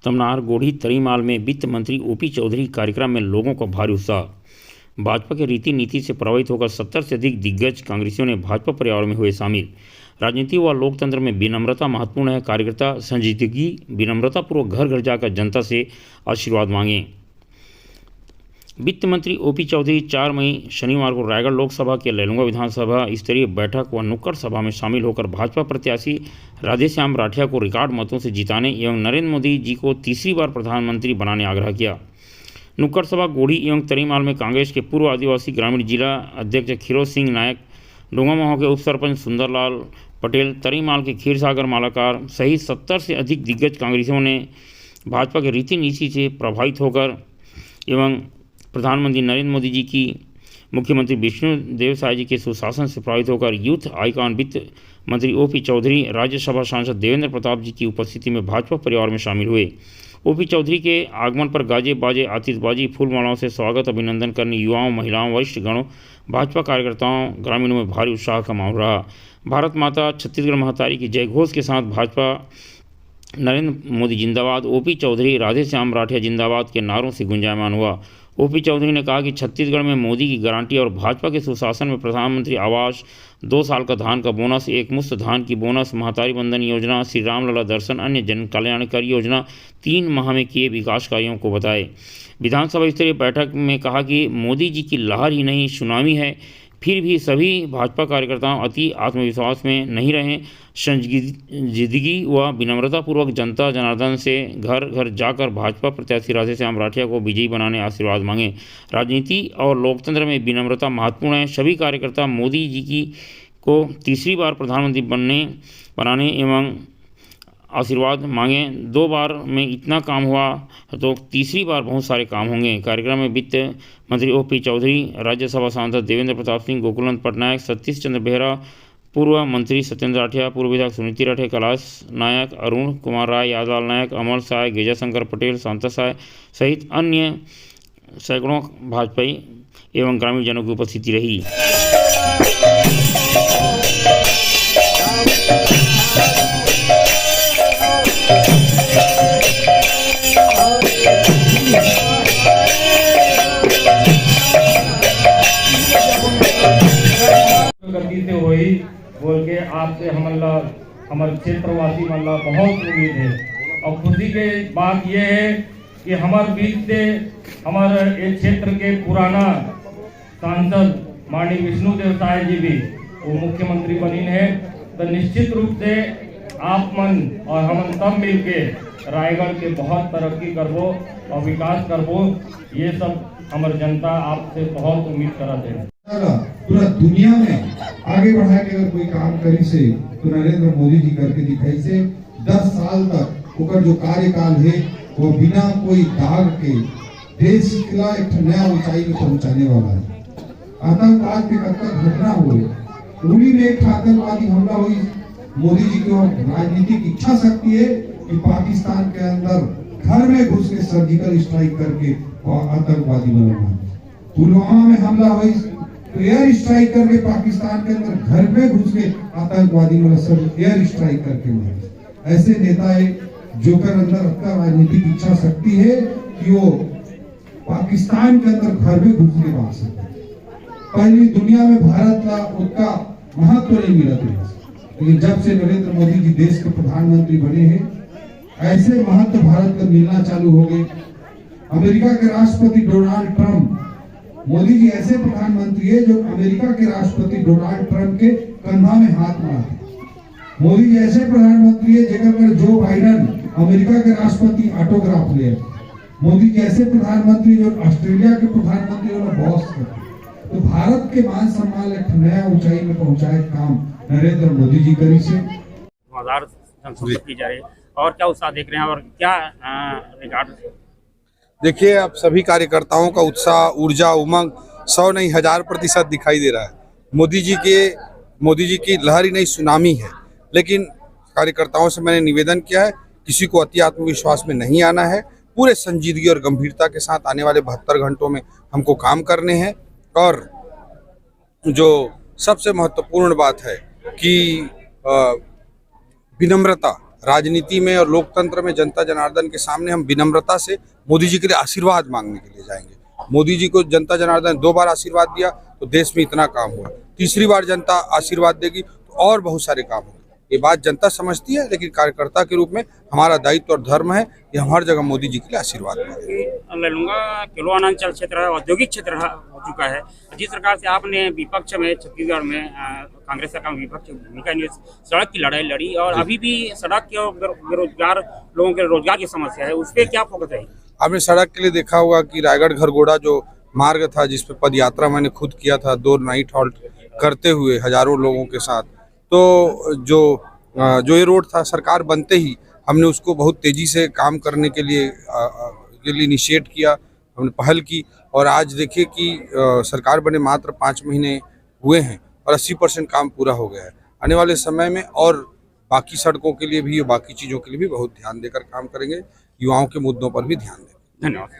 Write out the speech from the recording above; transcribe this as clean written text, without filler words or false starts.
तमनार गोढ़ी तरीमाल में वित्त मंत्री ओपी चौधरी कार्यक्रम में लोगों का भारी उत्साह। भाजपा के रीति नीति से प्रभावित होकर 70 से अधिक दिग्गज कांग्रेसियों ने भाजपा परिवार में हुए शामिल। राजनीति व लोकतंत्र में विनम्रता महत्वपूर्ण है। कार्यकर्ता संजीदगी विनम्रतापूर्वक घर घर जाकर जनता से आशीर्वाद मांगे। वित्त मंत्री ओपी चौधरी 4 मई शनिवार को रायगढ़ लोकसभा के लैलूंगा विधानसभा स्तरीय बैठक व नुक्कड़ सभा में शामिल होकर भाजपा प्रत्याशी राधेश्याम राठिया को रिकॉर्ड मतों से जिताने एवं नरेंद्र मोदी जी को तीसरी बार प्रधानमंत्री बनाने आग्रह किया। नुक्कड़ सभा गोढ़ी एवं तरीमाल में कांग्रेस के पूर्व आदिवासी ग्रामीण जिला अध्यक्ष खीरोज सिंह नायक, डोंगामहो के उप सरपंच सुंदरलाल पटेल, तरीमाल के खीरसागर मालाकार सहित 70 से अधिक दिग्गज कांग्रेसियों ने भाजपा के रीति नीति से प्रभावित होकर एवं प्रधानमंत्री नरेंद्र मोदी जी की मुख्यमंत्री विष्णुदेव साय जी के सुशासन से प्रभावित होकर यूथ आइकॉन वित्त मंत्री ओपी चौधरी, राज्यसभा सांसद देवेंद्र प्रताप जी की उपस्थिति में भाजपा परिवार में शामिल हुए। ओपी चौधरी के आगमन पर गाजे बाजे, आतिशबाजी, फूलमालाओं से स्वागत अभिनंदन करने युवाओं, महिलाओं, वरिष्ठ गणों, भाजपा कार्यकर्ताओं, ग्रामीणों में भारी उत्साह का माहौल रहा। भारत माता छत्तीसगढ़ महतारी की जय घोष के साथ भाजपा नरेंद्र मोदी जिंदाबाद, ओपी चौधरी राधेश्याम राठिया जिंदाबाद के नारों से गुंजायमान हुआ। ओपी चौधरी ने कहा कि छत्तीसगढ़ में मोदी की गारंटी और भाजपा के सुशासन में प्रधानमंत्री आवास, 2 साल का धान का बोनस, एक मुश्त धान की बोनस, महतारी बंधन योजना, श्री राम लला दर्शन, अन्य जन कल्याणकारी योजना 3 माह में किए विकास कार्यों को बताए। विधानसभा स्तरीय बैठक में कहा कि मोदी जी की लहर ही नहीं सुनामी है, फिर भी सभी भाजपा कार्यकर्ताओं अति आत्मविश्वास में नहीं रहें। संजीदगी व विनम्रतापूर्वक जनता जनार्दन से घर घर जाकर भाजपा प्रत्याशी राधेश्याम राठिया को विजयी बनाने आशीर्वाद मांगे। राजनीति और लोकतंत्र में विनम्रता महत्वपूर्ण है। सभी कार्यकर्ता मोदी जी की को तीसरी बार प्रधानमंत्री बनाने एवं आशीर्वाद मांगे। 2 बार में इतना काम हुआ तो तीसरी बार बहुत सारे काम होंगे। कार्यक्रम में वित्त मंत्री ओपी चौधरी, राज्यसभा सांसद देवेंद्र प्रताप सिंह, गोकुलचंद पटनायक, सतीश चंद्र बेहरा, पूर्व मंत्री सत्येंद्र राठिया, पूर्व विधायक सुनीति राठिया, कैलाश नायक, अरुण कुमार राय, यादलाल नायक, अमर साय, गेजाशंकर पटेल, शांता साय सहित अन्य सैकड़ों भाजपाई एवं ग्रामीण जनों की उपस्थिति रही। गति से हुई बोल के आपसे हमारे क्षेत्रवासी मल्ला बहुत उम्मीद है और खुशी के बात यह है कि हमारे बीच से हमारे एक क्षेत्र के पुराना सांसद माननीय विष्णुदेव साय जी भी वो मुख्यमंत्री बनी है। तो निश्चित रूप से आप मन और हम सब मिलके रायगढ़ के बहुत तरक्की करबो और विकास करबो, ये सब हमारे जनता आपसे बहुत उम्मीद करते हैं। पूरा दुनिया में आगे बढ़ा के अगर कोई काम करी से तो नरेंद्र मोदी जी करके दिखाई से 10 साल तक उनका जो कार्यकाल है वो बिना कोई दाग के देश का एक नया ऊंचाई में पहुंचाने वाला है। आतंकवाद के कब तक घटना हुई, उन्हीं में एक आतंकवादी हमला हुई। मोदी जी की राजनीतिक इच्छा शक्ति है कि पाकिस्तान के अंदर घर में घुस के सर्जिकल स्ट्राइक करके और आतंकवादी बनाना। पुलवामा में हमला हुई तो एयर स्ट्राइक करके पाकिस्तान के अंदर घर में घुस के आतंकवादी एयर स्ट्राइक करके मारे। ऐसे नेता है जो कर अंदर अपना राजनीतिक इच्छा शक्ति है कि वो पाकिस्तान के अंदर घर में घुस के मार सकते। पहली दुनिया में भारत का उसका महत्व नहीं मिला था, लेकिन जब से नरेंद्र मोदी जी देश के प्रधानमंत्री बने हैं ऐसे महत्व भारत का मिलना चालू हो गए। अमेरिका के राष्ट्रपति डोनाल्ड ट्रंप, मोदी जी ऐसे प्रधानमंत्री है जो अमेरिका के राष्ट्रपति डोनाल्ड ट्रंप के कंधा में हाथ मारते। मोदी जी ऐसे प्रधानमंत्री है जगह जो बाइडन अमेरिका के राष्ट्रपति ऑटोग्राफ ले। मोदी जी ऐसे प्रधानमंत्री जो ऑस्ट्रेलिया के प्रधानमंत्री बॉस करते। तो भारत के मान सम्मान एक नया ऊंचाई में पहुंचाए काम नरेंद्र मोदी जी करी से की जा रही है। और क्या उत्साह देख रहे हैं और क्या रिकॉर्ड? देखिए, अब सभी कार्यकर्ताओं का उत्साह, ऊर्जा, उमंग 100 नहीं 1000% दिखाई दे रहा है। मोदी जी की लहर ही नहीं सुनामी है। लेकिन कार्यकर्ताओं से मैंने निवेदन किया है, किसी को अति आत्मविश्वास में नहीं आना है। पूरे संजीदगी और गंभीरता के साथ आने वाले 72 घंटों में हमको काम करने हैं। और जो सबसे महत्वपूर्ण बात है कि विनम्रता राजनीति में और लोकतंत्र में जनता जनार्दन के सामने हम विनम्रता से मोदी जी के लिए आशीर्वाद मांगने के लिए जाएंगे। मोदी जी को जनता जनार्दन 2 बार आशीर्वाद दिया तो देश में इतना काम हुआ, तीसरी बार जनता आशीर्वाद देगी तो और बहुत सारे काम होंगे। ये बात जनता समझती है, लेकिन कार्यकर्ता के रूप में हमारा दायित्व और धर्म है कि हम हर जगह मोदी जी के लिए आशीर्वाद करें। ले लूँगा किलवानांचल क्षेत्र औद्योगिक क्षेत्र हो चुका है। जिस प्रकार से आपने विपक्ष में छत्तीसगढ़ में कांग्रेस का विपक्ष भूमिका निभाई, सड़क की लड़ाई लड़ी और अभी भी सड़क के बेरोजगार लोगों के रोजगार की समस्या है, उस पर क्या फोकस है? आपने सड़क के लिए देखा होगा कि रायगढ़ घरघोड़ा जो मार्ग था, जिस पे पद यात्रा मैंने खुद किया था 2 नाइट हॉल्ट करते हुए हजारों लोगों के साथ, तो जो ये रोड था सरकार बनते ही हमने उसको बहुत तेजी से काम करने के लिए इनिशिएट किया, हमने पहल की और आज देखिए कि सरकार बने मात्र 5 महीने हुए हैं और 80% काम पूरा हो गया है। आने वाले समय में और बाकी सड़कों के लिए भी, बाकी चीज़ों के लिए भी बहुत ध्यान देकर काम करेंगे, युवाओं के मुद्दों पर भी ध्यान देंगे। धन्यवाद।